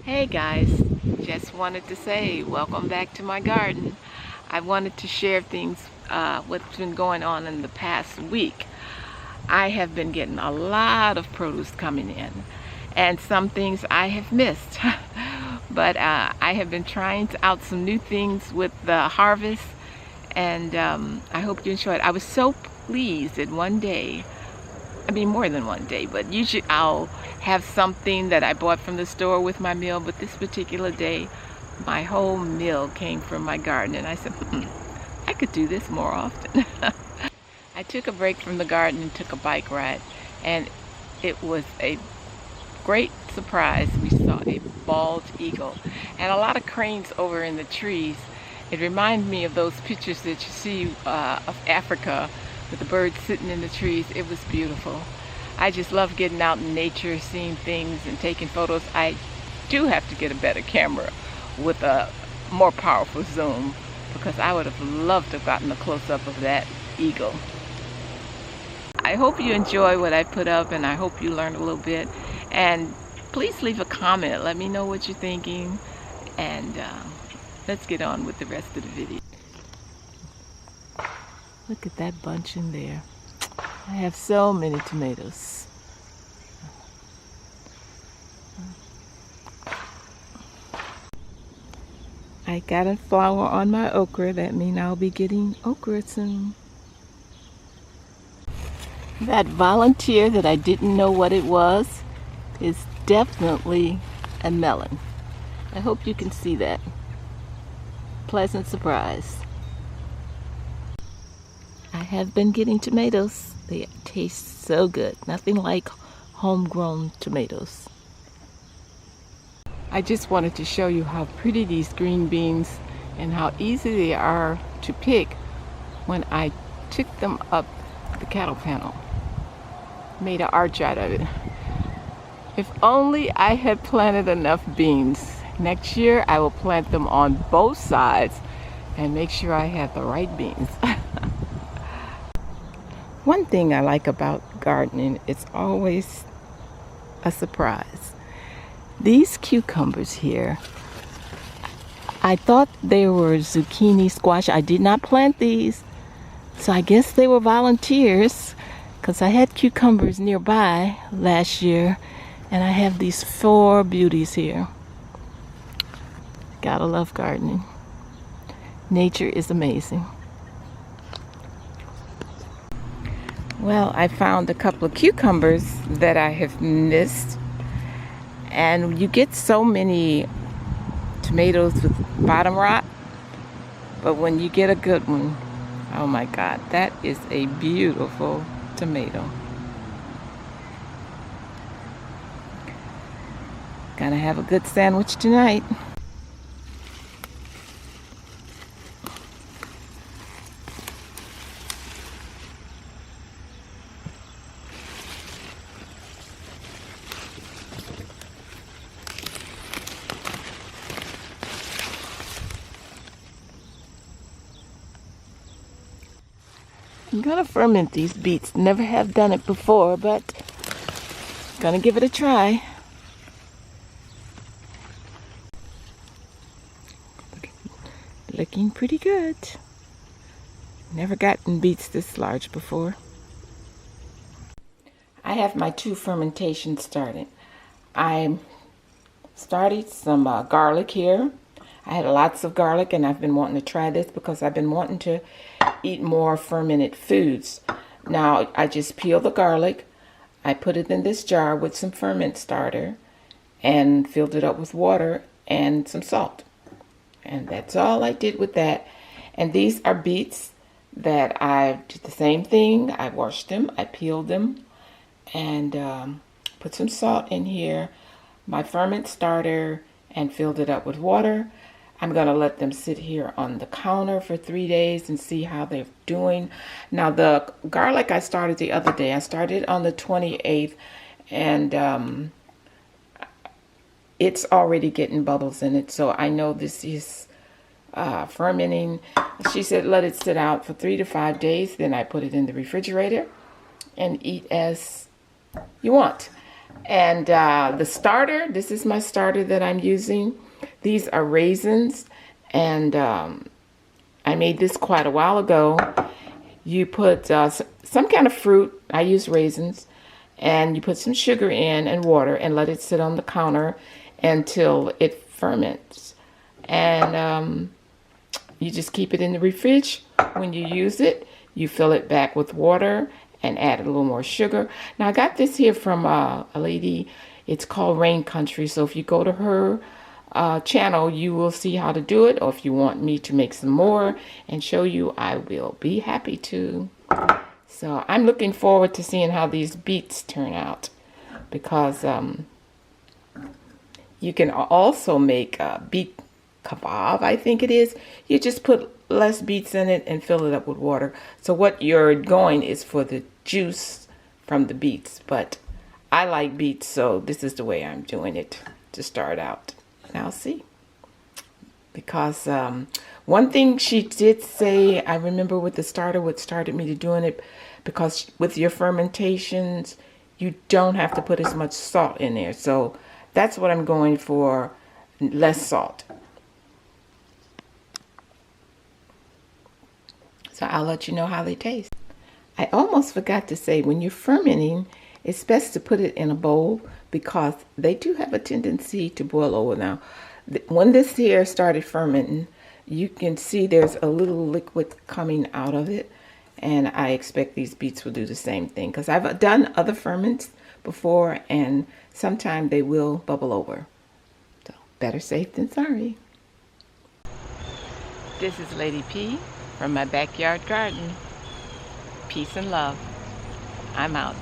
Hey guys, just wanted to say welcome back to my garden. I wanted to share things, what's been going on in the past week. I have been getting a lot of produce coming in, and some things I have missed. But I have been trying out some new things with the harvest, and I hope you enjoy it. I was so pleased that one day, I mean more than one day, but usually I'll have something that I bought from the store with my meal, but this particular day my whole meal came from my garden, and I said, I could do this more often. I took a break from the garden and took a bike ride, and it was a great surprise. We saw a bald eagle and a lot of cranes over in the trees. It reminded me of those pictures that you see of Africa with the birds sitting in the trees. It was beautiful. I just love getting out in nature, seeing things and taking photos. I do have to get a better camera with a more powerful zoom, because I would have loved to have gotten a close-up of that eagle. I hope you enjoy what I put up, and I hope you learned a little bit. And please leave a comment. Let me know what you're thinking, and let's get on with the rest of the video. Look at that bunch in there. I have so many tomatoes. I got a flower on my okra. That means I'll be getting okra soon. That volunteer that I didn't know what it was is definitely a melon. I hope you can see that. Pleasant surprise. I have been getting tomatoes. They taste so good. Nothing like homegrown tomatoes. I just wanted to show you how pretty these green beans and how easy they are to pick when I took them up the cattle panel. Made an arch out of it. If only I had planted enough beans. Next year I will plant them on both sides and make sure I have the right beans. One thing I like about gardening, it's always a surprise. These cucumbers here, I thought they were zucchini squash. I did not plant these, so I guess they were volunteers, because I had cucumbers nearby last year, and I have these 4 beauties here. Gotta love gardening. Nature is amazing. Well, I found a couple of cucumbers that I have missed, and you get so many tomatoes with bottom rot, but when you get a good one, oh my God, that is a beautiful tomato. Gonna have a good sandwich tonight. I'm gonna ferment these beets. Never have done it before, but gonna give it a try. Looking pretty good. Never gotten beets this large before. I have my 2 fermentations started. I started some garlic here. I had lots of garlic, and I've been wanting to try this because I've been wanting to eat more fermented foods. Now I just peel the garlic. I put it in this jar with some ferment starter and filled it up with water and some salt. And that's all I did with that. And these are beets that I did the same thing. I washed them, I peeled them, and put some salt in here, my ferment starter, and filled it up with water. I'm gonna let them sit here on the counter for 3 days and see how they're doing. Now the garlic I started the other day, I started on the 28th, and it's already getting bubbles in it, so I know this is fermenting. She said let it sit out for 3 to 5 days, then I put it in the refrigerator and eat as you want. And the starter, this is my starter that I'm using. These are raisins, and I made this quite a while ago. You put some kind of fruit, I use raisins, and you put some sugar in and water and let it sit on the counter until it ferments. And you just keep it in the fridge. When you use it, you fill it back with water and add a little more sugar. Now I got this here from a lady, it's called Rain Country, so if you go to her channel, you will see how to do it, or if you want me to make some more and show you, I will be happy to. So I'm looking forward to seeing how these beets turn out, because you can also make beet kebab, I think it is. You just put less beets in it and fill it up with water. So what you're going is for the juice from the beets, but I like beets, so this is the way I'm doing it to start out. And I'll see. Because one thing she did say, I remember with the starter, what started me to doing it, because with your fermentations, you don't have to put as much salt in there. So that's what I'm going for, less salt. So I'll let you know how they taste. I almost forgot to say, when you're fermenting, it's best to put it in a bowl, because they do have a tendency to boil over. Now, when this here started fermenting, you can see there's a little liquid coming out of it, and I expect these beets will do the same thing, because I've done other ferments before, and sometimes they will bubble over. So better safe than sorry. This is Lady P from my backyard garden. Peace and love. I'm out.